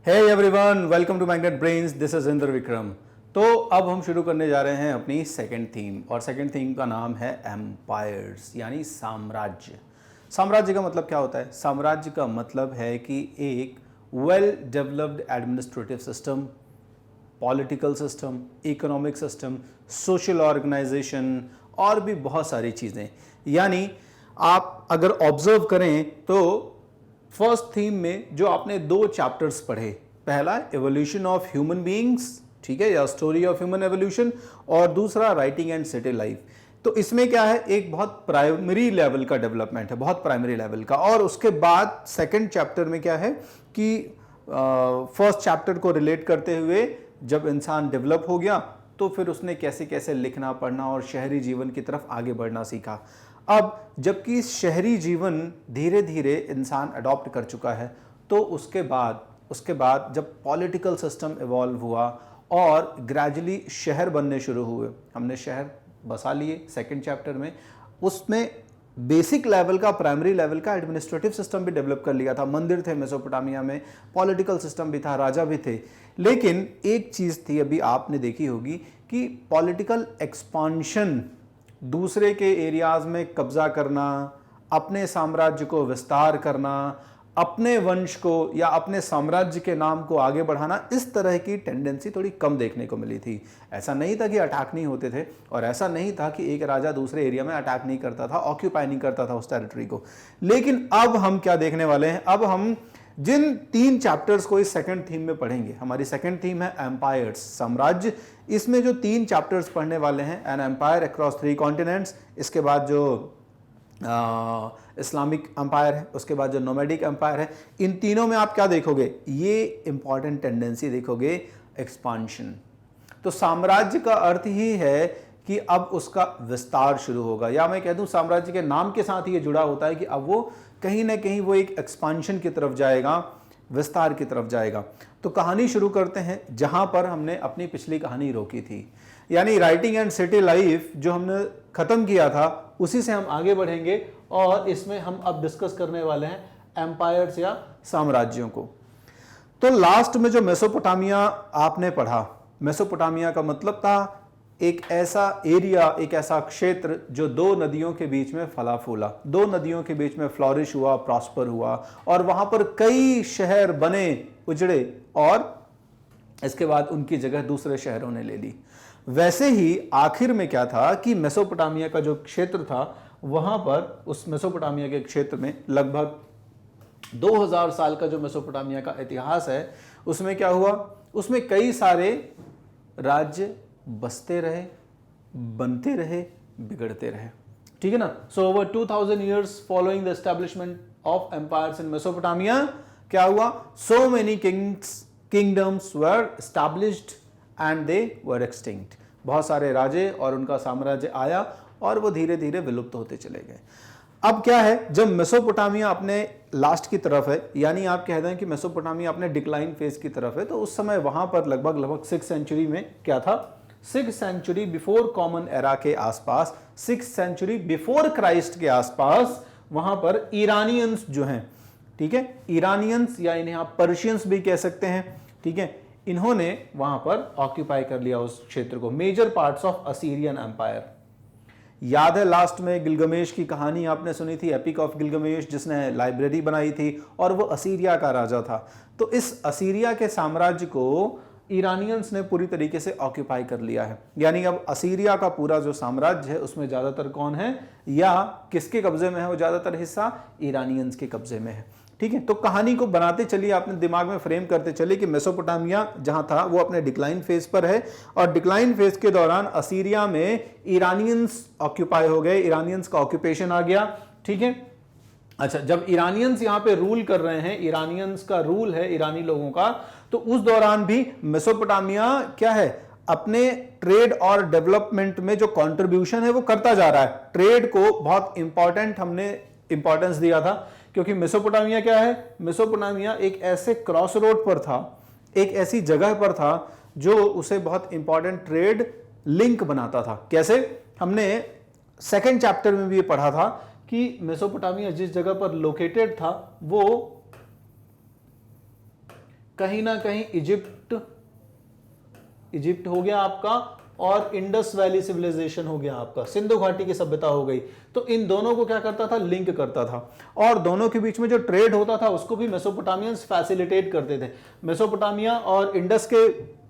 Hey everyone, welcome to magnet brains. This is Indra Vikram. तो अब हम शुरू करने जा रहे हैं अपनी सेकंड थीम, और सेकंड थीम का नाम है एम्पायर्स, यानी साम्राज्य। साम्राज्य का मतलब क्या होता है? साम्राज्य का मतलब है कि एक well developed administrative system, political system, economic system, social organisation और भी बहुत सारी चीज़ें। यानी आप अगर ऑब्जर्व करें तो फर्स्ट थीम में जो आपने दो चैप्टर्स पढ़े, पहला एवोल्यूशन ऑफ ह्यूमन बीइंग्स, ठीक है, या स्टोरी ऑफ ह्यूमन एवोल्यूशन, और दूसरा राइटिंग एंड सिटी लाइफ। तो इसमें क्या है, एक बहुत प्राइमरी लेवल का डेवलपमेंट है, बहुत प्राइमरी लेवल का। और उसके बाद सेकंड चैप्टर में क्या है कि फर्स्ट चैप्टर को रिलेट करते हुए जब इंसान डेवलप हो गया तो फिर उसने कैसे कैसे लिखना, पढ़ना और शहरी जीवन की तरफ आगे बढ़ना सीखा। अब जबकि शहरी जीवन धीरे धीरे इंसान अडॉप्ट कर चुका है, तो उसके बाद जब पॉलिटिकल सिस्टम इवॉल्व हुआ और ग्रेजुअली शहर बनने शुरू हुए, हमने शहर बसा लिए सेकंड चैप्टर में। उसमें बेसिक लेवल का, प्राइमरी लेवल का एडमिनिस्ट्रेटिव सिस्टम भी डेवलप कर लिया था। मंदिर थे मेसोपोटामिया में, पॉलिटिकल सिस्टम भी था, राजा भी थे। लेकिन एक चीज़ थी, अभी आपने देखी होगी, कि पॉलिटिकल एक्सपांशन, दूसरे के एरियाज में कब्जा करना, अपने साम्राज्य को विस्तार करना, अपने वंश को या अपने साम्राज्य के नाम को आगे बढ़ाना, इस तरह की टेंडेंसी थोड़ी कम देखने को मिली थी। ऐसा नहीं था कि अटैक नहीं होते थे, और ऐसा नहीं था कि एक राजा दूसरे एरिया में अटैक नहीं करता था, ऑक्यूपाई नहीं करता था उस टेरिटरी को। लेकिन अब हम क्या देखने वाले हैं, अब हम जिन तीन चैप्टर्स को इस सेकंड थीम में पढ़ेंगे, हमारी सेकंड थीम है एम्पायर्स, साम्राज्य। इसमें जो तीन चैप्टर्स पढ़ने वाले हैं, एन एम्पायर अक्रॉस 3 कॉन्टिनेंट्स, इसके बाद जो इस्लामिक एम्पायर है, उसके बाद जो नोमैडिक एम्पायर है, इन तीनों में आप क्या देखोगे, ये इंपॉर्टेंट टेंडेंसी देखोगे, एक्सपांशन। तो साम्राज्य का अर्थ ही है कि अब उसका विस्तार शुरू होगा, या मैं कह दूं साम्राज्य के नाम के साथ ही ये जुड़ा होता है कि अब वो कहीं ना कहीं वो एक एक्सपांशन की तरफ जाएगा, विस्तार की तरफ जाएगा। तो कहानी शुरू करते हैं जहां पर हमने अपनी पिछली कहानी रोकी थी, यानी राइटिंग एंड सिटी लाइफ जो हमने खत्म किया था, उसी से हम आगे बढ़ेंगे। और इसमें हम अब डिस्कस करने वाले हैं एम्पायर्स या साम्राज्यों को। तो लास्ट में जो मेसोपोटामिया आपने पढ़ा, मेसोपोटामिया का मतलब था एक ऐसा एरिया, एक ऐसा क्षेत्र जो दो नदियों के बीच में फला फूला, दो नदियों के बीच में फ्लॉरिश हुआ, प्रॉस्पर हुआ, और वहां पर कई शहर बने, उजड़े, और इसके बाद उनकी जगह दूसरे शहरों ने ले ली। वैसे ही आखिर में क्या था कि मेसोपोटामिया का जो क्षेत्र था, वहां पर उस मेसोपोटामिया के क्षेत्र में लगभग 2000 साल का जो मेसोपोटामिया का इतिहास है, उसमें क्या हुआ, उसमें कई सारे राज्य बसते रहे, बनते रहे, बिगड़ते रहे, ठीक है ना। So over 2000 years following the establishment of empires in Mesopotamia, क्या हुआ, so many kingdoms were established and they were extinct. बहुत सारे राजे और उनका साम्राज्य आया और वो धीरे धीरे विलुप्त होते चले गए। अब क्या है, जब मेसोपोटामिया अपने लास्ट की तरफ है, यानी आप कह दें कि मेसोपोटामिया अपने डिक्लाइन फेज की तरफ है, तो उस समय वहां पर लगभग 6th सेंचुरी में क्या था, 6th century before common era के आसपास, 6th सेंचुरी बिफोर क्राइस्ट के आसपास, वहां पर ईरानियंस जो हैं, ठीक है, ईरानियंस या इन्हें आप पर्शियंस भी कह सकते हैं, ठीक है, इन्होंने वहां पर ऑक्यूपाई कर लिया उस क्षेत्र को, major parts of Assyrian empire. याद है लास्ट में गिलगमेश की कहानी आपने सुनी थी, एपिक ऑफ गिलगमेश, जिसने लाइब्रेरी बनाई थी, और वो असीरिया का राजा था। तो इस असीरिया के साम्राज्य को ईरानियंस ने पूरी तरीके से ऑक्यूपाई कर लिया है। यानी अब असीरिया का पूरा जो साम्राज्य है, उसमें ज्यादातर कौन है, या किसके कब्जे में है, वो ज्यादातर हिस्सा ईरानियंस के कब्जे में है, ठीक है। तो कहानी को बनाते चलिए, आपने दिमाग में फ्रेम करते चलिए कि मेसोपोटामिया जहां था वो अपने डिक्लाइन फेज पर है, और डिक्लाइन फेज के दौरान असीरिया में ईरानियंस ऑक्यूपाई हो गए, ईरानियंस का ऑक्यूपेशन आ गया, ठीक है। अच्छा, जब ईरानियंस यहां पे रूल कर रहे हैं, ईरानियंस का रूल है ईरानी लोगों का, तो उस दौरान भी मेसोपोटामिया क्या है, अपने ट्रेड और डेवलपमेंट में जो कंट्रीब्यूशन है वो करता जा रहा है। ट्रेड को बहुत इंपॉर्टेंट हमने इंपॉर्टेंस दिया था, क्योंकि मेसोपोटामिया क्या है, मेसोपोटामिया एक ऐसे क्रॉस रोड पर था, एक ऐसी जगह पर था जो उसे बहुत इंपॉर्टेंट ट्रेड लिंक बनाता था। कैसे, हमने सेकंड चैप्टर में भी ये पढ़ा था कि मेसोपोटामिया जिस जगह पर लोकेटेड था वो कहीं ना कहीं इजिप्ट हो गया आपका, और इंडस वैली सिविलाइजेशन हो गया आपका, सिंधु घाटी की सभ्यता हो गई। तो इन दोनों को क्या करता था, लिंक करता था, और दोनों के बीच में जो ट्रेड होता था उसको भी मेसोपोटामियंस फैसिलिटेट करते थे। मेसोपोटामिया और इंडस के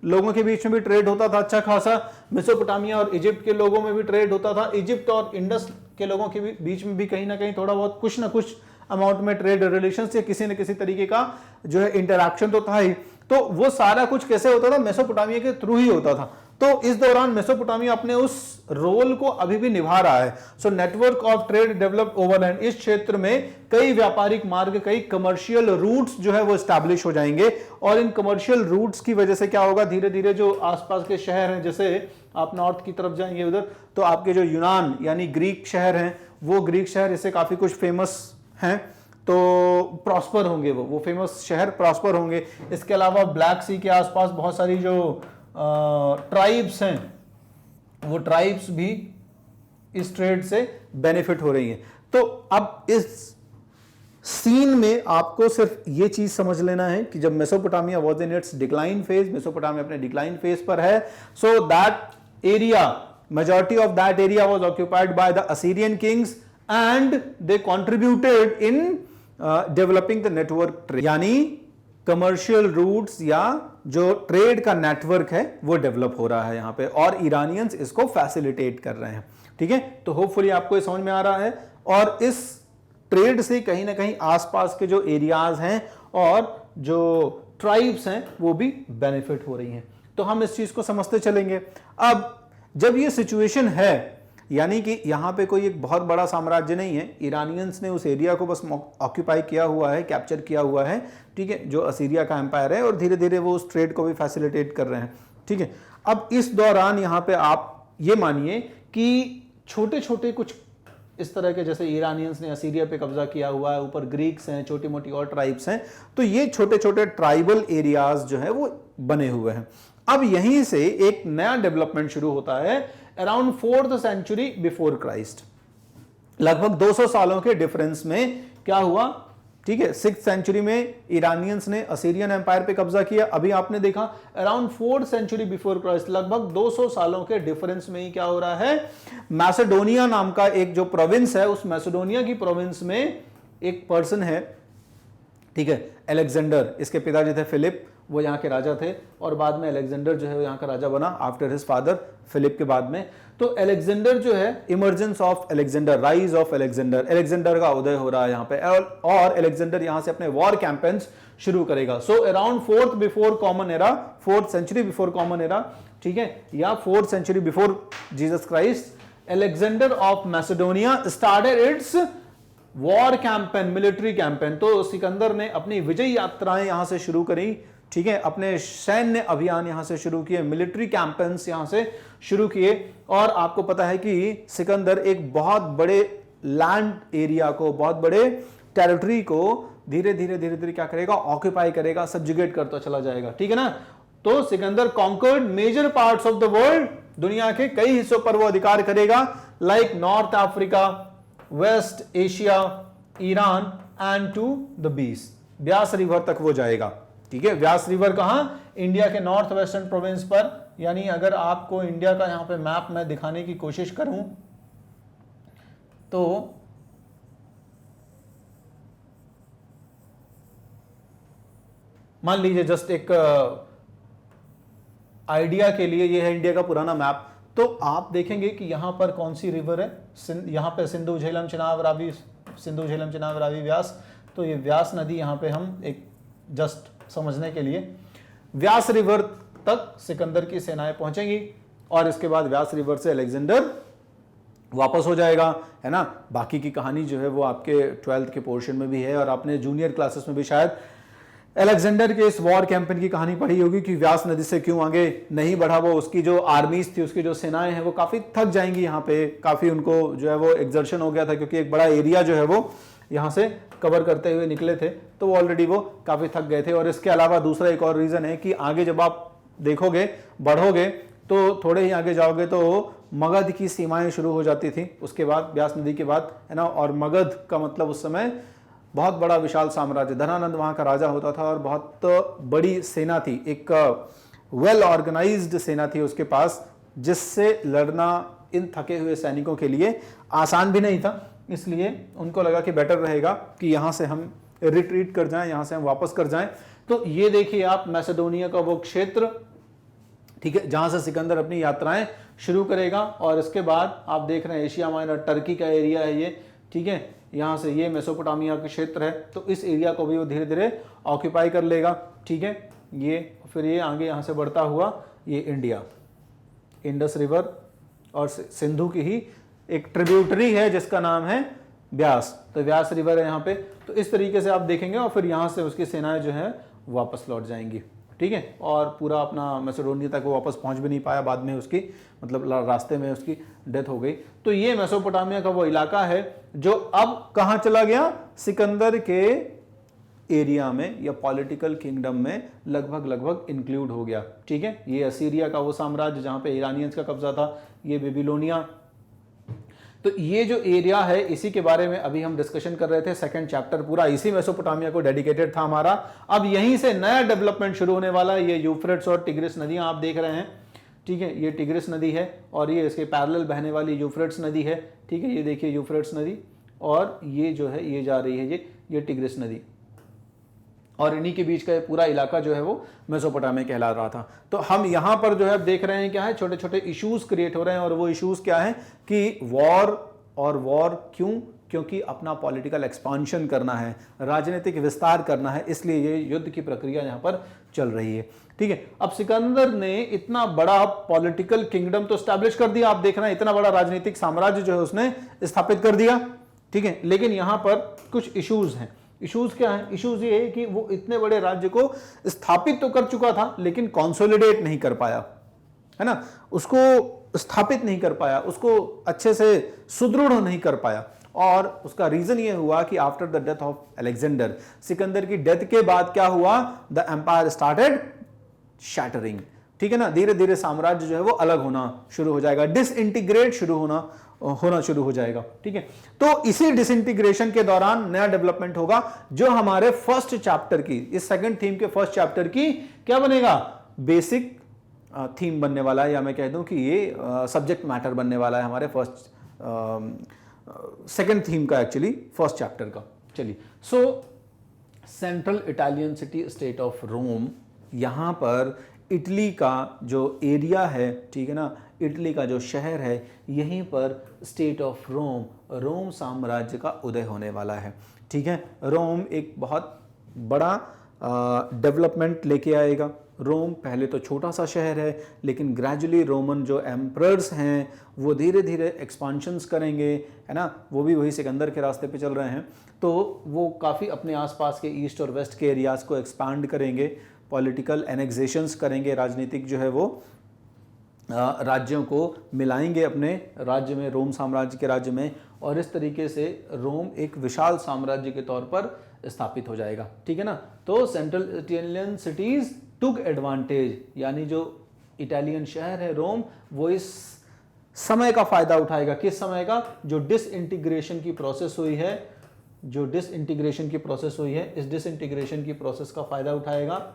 लोगों के बीच में भी ट्रेड होता था अच्छा खासा, मेसोपोटामिया और इजिप्ट के लोगों में भी ट्रेड होता था, इजिप्ट और इंडस के लोगों के बीच में भी कहीं ना कहीं थोड़ा बहुत कुछ ना कुछ अमाउंट में ट्रेड रिलेशन या किसी न किसी तरीके का जो है इंटरैक्शन तो था ही। तो वो सारा कुछ कैसे होता था, मेसोपोटामिया के थ्रू ही होता था। तो इस दौरान मेसोपोटामिया अपने उस रोल को अभी भी निभा रहा है। So network of trade developed overland, इस क्षेत्र में कई व्यापारिक मार्ग, कई कमर्शियल रूट्स जो है वो एस्टैब्लिश हो जाएंगे, और इन कमर्शियल रूट्स की वजह से क्या होगा, धीरे धीरे जो आसपास के शहर हैं, जैसे आप नॉर्थ की तरफ जाएंगे उधर, तो आपके जो यूनान यानी ग्रीक शहर हैं, वो ग्रीक शहर इससे काफी कुछ फेमस हैं, तो प्रॉस्पर होंगे, वो फेमस शहर प्रॉस्पर होंगे। इसके अलावा ब्लैक सी के आसपास बहुत सारी जो ट्राइब्स हैं, वो ट्राइब्स भी इस ट्रेड से बेनिफिट हो रही हैं। तो अब इस सीन में आपको सिर्फ ये चीज समझ लेना है कि जब Mesopotamia was in its decline phase, Mesopotamia अपने डिक्लाइन फेज पर है, so that area, majority of that area was occupied by the Assyrian kings and they contributed in developing the network trade, यानी कमर्शियल रूट्स या जो trade का network है वो develop हो रहा है यहां पे, और ईरानियंस इसको फैसिलिटेट कर रहे हैं। ठीक है, तो होपफुली आपको ये समझ में आ रहा है, और इस ट्रेड से कहीं ना कहीं आसपास के जो एरियाज हैं और जो ट्राइब्स हैं वो भी बेनिफिट हो रही हैं। तो हम इस चीज को समझते चलेंगे। अब जब ये सिचुएशन है, यानी कि यहां पे कोई एक बहुत बड़ा साम्राज्य नहीं है, ईरानियंस ने उस एरिया को बस ऑक्यूपाई किया हुआ है, कैप्चर किया हुआ है, ठीक है, जो असीरिया का एम्पायर है, और धीरे धीरे वो उस ट्रेड को भी फैसिलिटेट कर रहे हैं। ठीक है, अब इस दौरान यहां पे आप ये मानिए कि छोटे छोटे कुछ इस तरह के, जैसे ईरानियंस ने असीरिया पे कब्जा किया हुआ है, ऊपर ग्रीक्स हैं, छोटी मोटी और ट्राइब्स हैं, तो ये छोटे छोटे ट्राइबल एरियाज जो है वो बने हुए हैं। अब यहीं से एक नया डेवलपमेंट शुरू होता है around 4th century before Christ, लगभग 200 सालों के डिफरेंस में क्या हुआ। ठीक है, 6th सेंचुरी में ईरानियंस ने असीरियन एम्पायर पे कब्जा किया। अभी आपने देखा around 4th century before Christ, लगभग 200 सालों के डिफरेंस में ही क्या हो रहा है, मैसेडोनिया नाम का एक जो प्रोविंस है, उस मैसेडोनिया की प्रोविंस में एक पर्सन है, ठीक है, अलेक्जेंडर, इसके पिताजी थे फिलिप, वो यहाँ के राजा थे, और बाद में अलेक्जेंडर जो है वो यहाँ का राजा बना आफ्टर हिज फादर फिलिप के बाद में। तो अलेक्जेंडर जो है, emergence of Alexander, rise of Alexander, Alexander का उदय हो रहा है यहाँ पे, और अलेक्जेंडर यहाँ से अपने वॉर कैंपेन्स शुरू करेगा। So around 4th before common era, 4th century before common era, ठीक है, या 4th century before Jesus Christ, Alexander of Macedonia started its war campaign, military campaign. तो सिकंदर ने अपनी विजय यात्राएं यहां से शुरू करी, ठीक है, अपने सैन्य अभियान यहां से शुरू किए, मिलिट्री कैंपेन्स यहां से शुरू किए। और आपको पता है कि सिकंदर एक बहुत बड़े लैंड एरिया को, बहुत बड़े टेरिटरी को धीरे धीरे धीरे धीरे क्या करेगा, ऑक्यूपाई करेगा, सब्जुगेट करता चला जाएगा। ठीक है ना, तो Sikandar conquered major parts of the world, दुनिया के कई हिस्सों पर वो अधिकार करेगा, like North Africa, West Asia, Iran and to the Beas, Vyas river तक वो जाएगा। ठीक है, व्यास रिवर कहां, इंडिया के नॉर्थ वेस्टर्न प्रोविंस पर, यानी अगर आपको इंडिया का यहां पे मैप मैं दिखाने की कोशिश करूं तो मान लीजिए, जस्ट एक आइडिया के लिए, ये है इंडिया का पुराना मैप, तो आप देखेंगे कि यहां पर कौन सी रिवर है, यहां पे सिंधु झेलम चिनाब रावी, सिंधु झेलम चिनाब रावी व्यास। तो ये व्यास नदी यहां पे हम एक जस्ट समझने के लिए, व्यास रिवर तक सिकंदर की सेनाएं पहुंचेंगी, और इसके बाद व्यास रिवर से अलेक्जेंडर वापस हो जाएगा, है ना। बाकी की कहानी जो है वो आपके 12th के पोर्शन में भी है, और आपने जूनियर क्लासेस में भी शायद अलेक्जेंडर के इस वॉर कैंपेन की कहानी पढ़ी होगी कि व्यास नदी से क्यों आगे नहीं बढ़ा वो, उसकी जो आर्मीज थी, उसकी जो सेनाएं हैं वो काफी थक जाएंगी, यहाँ पे काफी उनको जो है वो एग्जर्शन हो गया था, क्योंकि एक बड़ा एरिया जो है वो यहाँ से कवर करते हुए निकले थे, तो वो ऑलरेडी वो काफी थक गए थे। और इसके अलावा दूसरा एक और रीजन है कि आगे जब आप देखोगे, बढ़ोगे, तो थोड़े ही आगे जाओगे तो मगध की सीमाएं शुरू हो जाती थी उसके बाद, व्यास नदी के बाद, है ना। और मगध का मतलब उस समय बहुत बड़ा विशाल साम्राज्य, धनानंद वहां का राजा होता था और बहुत बड़ी सेना थी, एक वेल ऑर्गेनाइज्ड सेना थी उसके पास, जिससे लड़ना इन थके हुए सैनिकों के लिए आसान भी नहीं था। इसलिए उनको लगा कि बेटर रहेगा कि यहां से हम रिट्रीट कर जाएं, यहां से हम वापस कर जाएं। तो ये देखिए आप मैसेडोनिया का वो क्षेत्र, ठीक है, जहां से सिकंदर अपनी यात्राएं शुरू करेगा। और इसके बाद आप देख रहे हैं एशिया माइनर, टर्की का एरिया है ये, ठीक है, यहां से ये मेसोपोटामिया का क्षेत्र है, तो इस एरिया को भी वो धीरे धीरे ऑक्यूपाई कर लेगा, ठीक है। ये फिर ये आगे यहां से बढ़ता हुआ ये इंडिया, इंडस रिवर और सिंधु की ही एक ट्रिब्यूटरी है जिसका नाम है ब्यास, तो ब्यास रिवर है यहाँ पे। तो इस तरीके से आप देखेंगे और फिर यहाँ से उसकी सेनाएं जो है वापस लौट जाएंगी, ठीक है। और पूरा अपना मैसेडोनिया तक वो वापस पहुंच भी नहीं पाया, बाद में उसकी मतलब रास्ते में उसकी डेथ हो गई। तो ये मेसोपोटामिया का वो इलाका है जो अब कहाँ चला गया, सिकंदर के एरिया में या पॉलिटिकल किंगडम में लगभग इंक्लूड हो गया, ठीक है। ये असीरिया का वो साम्राज्य जहां पे ईरानियंस का कब्जा था, ये बेबीलोनिया। तो ये जो एरिया है इसी के बारे में अभी हम डिस्कशन कर रहे थे, सेकंड चैप्टर पूरा इसी मेसोपोटामिया को डेडिकेटेड था हमारा। अब यहीं से नया डेवलपमेंट शुरू होने वाला है। ये यूफ्रेट्स और टिग्रिस नदियां आप देख रहे हैं, ठीक है, ये टिग्रिस नदी है और ये इसके पैरेलल बहने वाली यूफ्रेट्स नदी है, ठीक है। ये देखिए यूफ्रेट्स नदी और ये जो है ये जा रही है ये टिग्रिस नदी, और इन्हीं के बीच का पूरा इलाका जो है वो मेसोपोटामिया कहला रहा था। तो हम यहाँ पर जो है देख रहे हैं क्या है, छोटे छोटे इश्यूज क्रिएट हो रहे हैं। और वो इश्यूज क्या है कि वॉर, और वॉर क्यों, क्योंकि अपना पॉलिटिकल एक्सपांशन करना है, राजनीतिक विस्तार करना है, इसलिए ये युद्ध की प्रक्रिया यहाँ पर चल रही है, ठीक है। अब सिकंदर ने इतना बड़ा पॉलिटिकल किंगडम तो स्टैब्लिश कर दिया, आप देख रहे हैं इतना बड़ा राजनीतिक साम्राज्य जो है उसने स्थापित कर दिया, ठीक है। लेकिन यहाँ पर कुछ इश्यूज हैं। इश्यूज क्या है, इश्यूज ये है कि वो इतने बड़े राज्य को स्थापित तो कर चुका था लेकिन कंसोलिडेट नहीं कर पाया, है ना, उसको स्थापित नहीं कर पाया, उसको अच्छे से सुदृढ़ नहीं कर पाया। और उसका रीजन ये हुआ कि after the death of Alexander, Sikandar की डेथ के बाद क्या हुआ, द एम्पायर स्टार्टेड शैटरिंग, ठीक है ना, धीरे धीरे साम्राज्य जो है वो अलग होना शुरू हो जाएगा, डिसइंटीग्रेट होना शुरू हो जाएगा, ठीक है। तो इसी डिसइंटीग्रेशन के दौरान नया डेवलपमेंट होगा जो हमारे फर्स्ट चैप्टर की, इस सेकंड थीम के फर्स्ट चैप्टर की क्या बनेगा, बेसिक थीम बनने वाला है, या मैं कह दूं कि ये सब्जेक्ट मैटर बनने वाला है हमारे फर्स्ट सेकंड थीम का, एक्चुअली फर्स्ट चैप्टर का। चलिए, so central Italian city state of Rome, यहां पर इटली का जो एरिया है, ठीक है ना, इटली का जो शहर है, यहीं पर स्टेट ऑफ रोम, रोम साम्राज्य का उदय होने वाला है, ठीक है। रोम एक बहुत बड़ा डेवलपमेंट लेके आएगा। रोम पहले तो छोटा सा शहर है, लेकिन ग्रेजुअली रोमन जो एम्परर्स हैं वो धीरे धीरे एक्सपांशंस करेंगे, है ना, वो भी वही सिकंदर के रास्ते पे चल रहे हैं, तो वो काफ़ी अपने आसपास के ईस्ट और वेस्ट के एरियाज को एक्सपांड करेंगे, पॉलिटिकल एनेक्सेशंस करेंगे, राजनीतिक जो है वो राज्यों को मिलाएंगे अपने राज्य में, रोम साम्राज्य के राज्य में, और इस तरीके से रोम एक विशाल साम्राज्य के तौर पर स्थापित हो जाएगा, ठीक है ना। तो सेंट्रल इटालियन सिटीज टुक एडवांटेज, यानी जो इटालियन शहर है रोम, वो इस समय का फायदा उठाएगा। किस समय का, जो डिसइंटीग्रेशन की प्रोसेस हुई है, जो डिसइंटीग्रेशन की प्रोसेस हुई है, इस डिसइंटीग्रेशन की प्रोसेस का फायदा उठाएगा।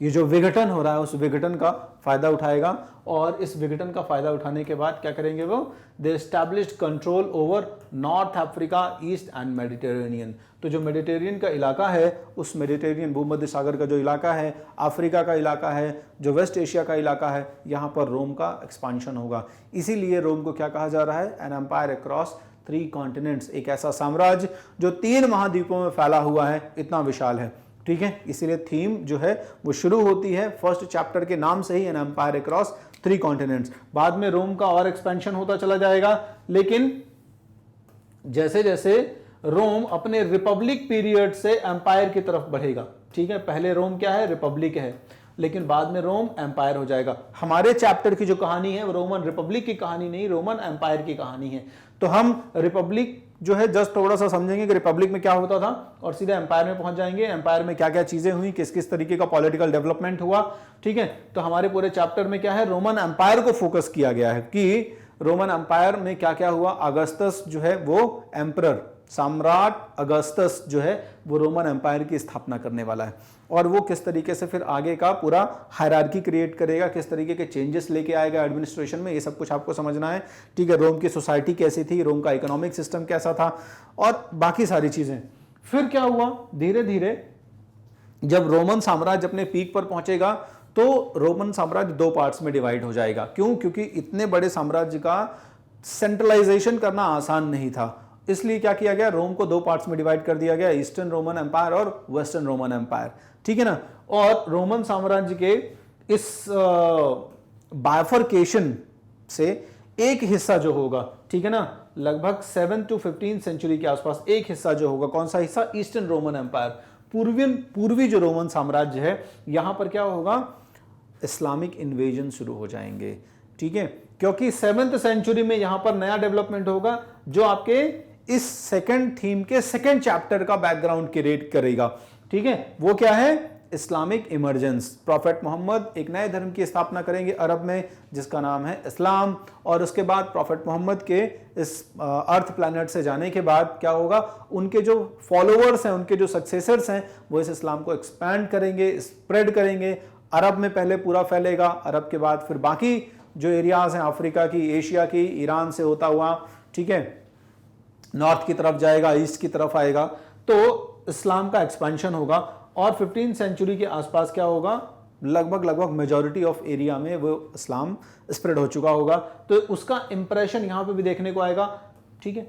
ये जो विघटन हो रहा है उस विघटन का फायदा उठाएगा, और इस विघटन का फायदा उठाने के बाद क्या करेंगे वो, they established control over North Africa, east and Mediterranean. तो जो मेडिटेरियन का इलाका है, उस मेडिटेरियन भूमध्य सागर का जो इलाका है, अफ्रीका का इलाका है, जो वेस्ट एशिया का इलाका है, यहाँ पर रोम का एक्सपांशन होगा। इसीलिए रोम को क्या कहा जा रहा है, एन एम्पायर अक्रॉस 3 कॉन्टिनेंट्स, एक ऐसा साम्राज्य जो 3 महाद्वीपों में फैला हुआ है, इतना विशाल है, ठीक है। इसीलिए थीम जो है वो शुरू होती है फर्स्ट चैप्टर के नाम से ही, एन एम्पायर अक्रॉस 3 कॉन्टिनेंट्स। बाद में रोम का और एक्सपेंशन होता चला जाएगा, लेकिन जैसे जैसे रोम अपने रिपब्लिक पीरियड से एम्पायर की तरफ बढ़ेगा, ठीक है। पहले रोम क्या है, रिपब्लिक है, लेकिन बाद में रोम एम्पायर हो जाएगा। हमारे चैप्टर की जो कहानी है वो रोमन रिपब्लिक की कहानी नहीं, रोमन एम्पायर की कहानी है। तो हम रिपब्लिक जो है जस्ट थोड़ा सा समझेंगे कि रिपब्लिक में क्या होता था, और सीधे एम्पायर में पहुंच जाएंगे, एम्पायर में क्या क्या चीजें हुई, किस किस तरीके का पॉलिटिकल डेवलपमेंट हुआ, ठीक है। तो हमारे पूरे चैप्टर में क्या है, रोमन एम्पायर को फोकस किया गया है कि रोमन एम्पायर में क्या क्या हुआ, अगस्तस जो है वो एम्परर, सम्राट अगस्तस जो है वो रोमन एम्पायर की स्थापना करने वाला है, और वो किस तरीके से फिर आगे का पूरा हायरार्की क्रिएट करेगा, किस तरीके के चेंजेस लेके आएगा एडमिनिस्ट्रेशन में, ये सब कुछ आपको समझना है। ठीक है, रोम की सोसाइटी कैसी थी, रोम का इकोनॉमिक सिस्टम कैसा था, और बाकी सारी चीजें। फिर क्या हुआ, धीरे धीरे जब रोमन साम्राज्य अपने पीक पर पहुंचेगा तो रोमन साम्राज्य दो पार्ट्स में डिवाइड हो जाएगा। क्यों? क्योंकि इतने बड़े साम्राज्य का सेंट्रलाइजेशन करना आसान नहीं था, इसलिए क्या किया गया, रोम को दो पार्ट्स में डिवाइड कर दिया गया, ईस्टर्न रोमन एम्पायर और वेस्टर्न रोमन एम्पायर। ठीक है ना, और रोमन साम्राज्य के इस बाइफर्केशन से एक हिस्सा जो होगा, ठीक है ना, लगभग 7 to 15 सेंचुरी के आसपास एक हिस्सा जो होगा, कौन सा हिस्सा, ईस्टर्न रोमन एम्पायर, पूर्वी जो रोमन साम्राज्य है, यहां पर क्या होगा, इस्लामिक इन्वेजन शुरू हो जाएंगे। ठीक है, क्योंकि 7th सेंचुरी में यहां पर नया डेवलपमेंट होगा जो आपके इस सेकंड थीम के सेकंड चैप्टर का बैकग्राउंड क्रिएट करेगा। ठीक है, वो क्या है, इस्लामिक इमर्जेंस। प्रॉफेट मोहम्मद एक नए धर्म की स्थापना करेंगे अरब में जिसका नाम है इस्लाम, और उसके बाद प्रॉफेट मोहम्मद के इस अर्थ प्लैनेट से जाने के बाद क्या होगा, उनके जो फॉलोअर्स हैं, उनके जो सक्सेसर्स हैं, वो इस इस्लाम को एक्सपैंड करेंगे, स्प्रेड करेंगे। अरब में पहले पूरा फैलेगा, अरब के बाद फिर बाकी जो एरियाज हैं, अफ्रीका की, एशिया की, ईरान से होता हुआ, ठीक है, नॉर्थ की तरफ जाएगा, ईस्ट की तरफ आएगा, तो इस्लाम का एक्सपेंशन होगा। और 15th सेंचुरी के आसपास क्या होगा, लगभग मेजॉरिटी ऑफ एरिया में वो इस्लाम स्प्रेड हो चुका होगा, तो उसका इंप्रेशन यहां पे भी देखने को आएगा। ठीक है,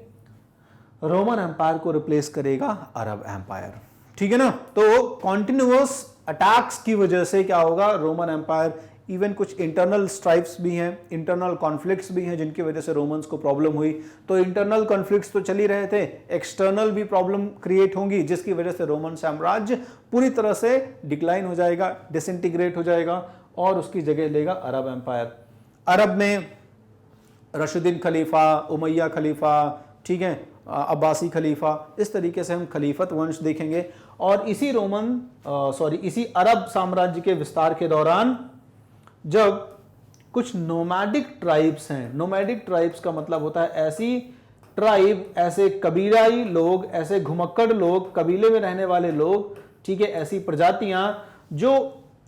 रोमन एम्पायर को रिप्लेस करेगा अरब एम्पायर। ठीक है ना, तो कॉन्टिन्यूअस अटैक्स की वजह से क्या होगा, रोमन एम्पायर, इवन कुछ इंटरनल स्ट्राइप्स भी हैं, इंटरनल कॉन्फ्लिक्ट्स भी हैं जिनकी वजह से रोमन्स को प्रॉब्लम हुई। तो इंटरनल कॉन्फ्लिक्ट्स तो चल ही रहे थे, एक्सटर्नल भी प्रॉब्लम क्रिएट होंगी जिसकी वजह से रोमन साम्राज्य पूरी तरह से डिक्लाइन हो जाएगा, डिसइंटीग्रेट हो जाएगा, और उसकी जगह लेगा अरब एम्पायर। अरब में रशीदुद्दीन खलीफा, उमैया खलीफा, ठीक है, अब्बासी खलीफा, इस तरीके से हम खलीफत वंश देखेंगे। और इसी इसी अरब साम्राज्य के विस्तार के दौरान जब कुछ नोमैडिक ट्राइब्स हैं, नोमैडिक ट्राइब्स का मतलब होता है ऐसी ट्राइब, ऐसे कबीलाई लोग, ऐसे घुमक्कड़ लोग, कबीले में रहने वाले लोग, ठीक है, ऐसी प्रजातियां जो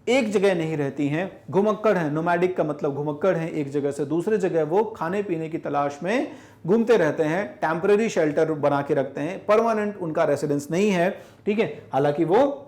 एक जगह नहीं रहती हैं, घुमक्कड़ हैं। नोमैडिक का मतलब घुमक्कड़ हैं, एक जगह से दूसरे जगह वो खाने पीने की तलाश में घूमते रहते हैं, टेम्पररी शेल्टर बना के रखते हैं, परमानेंट उनका रेसिडेंस नहीं है। ठीक है, हालांकि वो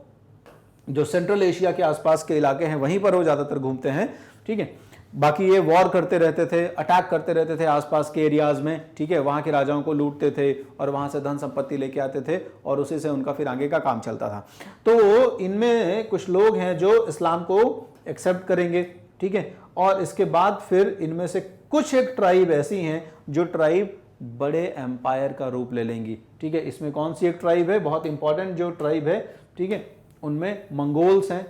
जो सेंट्रल एशिया के आसपास के इलाके हैं वहीं पर वो ज्यादातर घूमते हैं। ठीक है, बाकी ये वॉर करते रहते थे, अटैक करते रहते थे आसपास के एरियाज में। ठीक है, वहां के राजाओं को लूटते थे और वहां से धन संपत्ति लेके आते थे, और उसी से उनका फिर आगे का काम चलता था। तो इनमें कुछ लोग हैं जो इस्लाम को एक्सेप्ट करेंगे। ठीक है, और इसके बाद फिर इनमें से कुछ एक ट्राइब ऐसी हैं जो ट्राइब बड़े एम्पायर का रूप ले लेंगी। ठीक है, इसमें कौन सी एक ट्राइब है, बहुत इंपॉर्टेंट जो ट्राइब है, ठीक है, उनमें मंगोल्स हैं।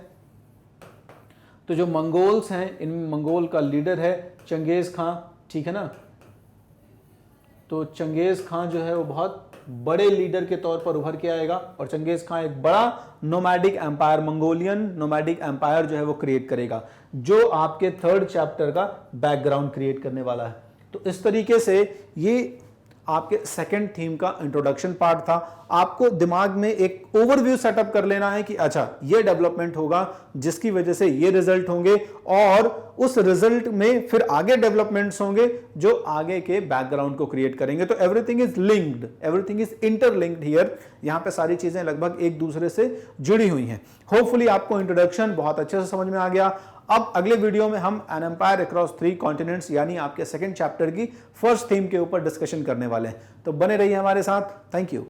तो जो मंगोल्स हैं, इनमें मंगोल का लीडर है चंगेज खां। ठीक है ना, तो चंगेज खां जो है वो बहुत बड़े लीडर के तौर पर उभर के आएगा, और चंगेज खां एक बड़ा nomadic empire, Mongolian nomadic empire जो है वो क्रिएट करेगा, जो आपके 3rd चैप्टर का बैकग्राउंड क्रिएट करने वाला है। तो इस तरीके से ये आपके सेकंड थीम का इंट्रोडक्शन पार्ट था। आपको दिमाग में एक ओवरव्यू सेटअप कर लेना है कि अच्छा ये डेवलपमेंट होगा जिसकी वजह से ये रिजल्ट होंगे, और उस रिजल्ट में फिर आगे डेवलपमेंट्स होंगे जो आगे के बैकग्राउंड को क्रिएट करेंगे। तो everything is linked, everything is interlinked here. यहां पे सारी चीजें लगभग एक दूसरे से जुड़ी हुई हैं। होपफुली आपको इंट्रोडक्शन बहुत अच्छे से समझ में आ गया। अब अगले वीडियो में हम एन एम्पायर अक्रॉस 3 कॉन्टिनेंट्स यानी आपके सेकंड चैप्टर की फर्स्ट थीम के ऊपर डिस्कशन करने वाले हैं। तो बने रहिए हमारे साथ। Thank you.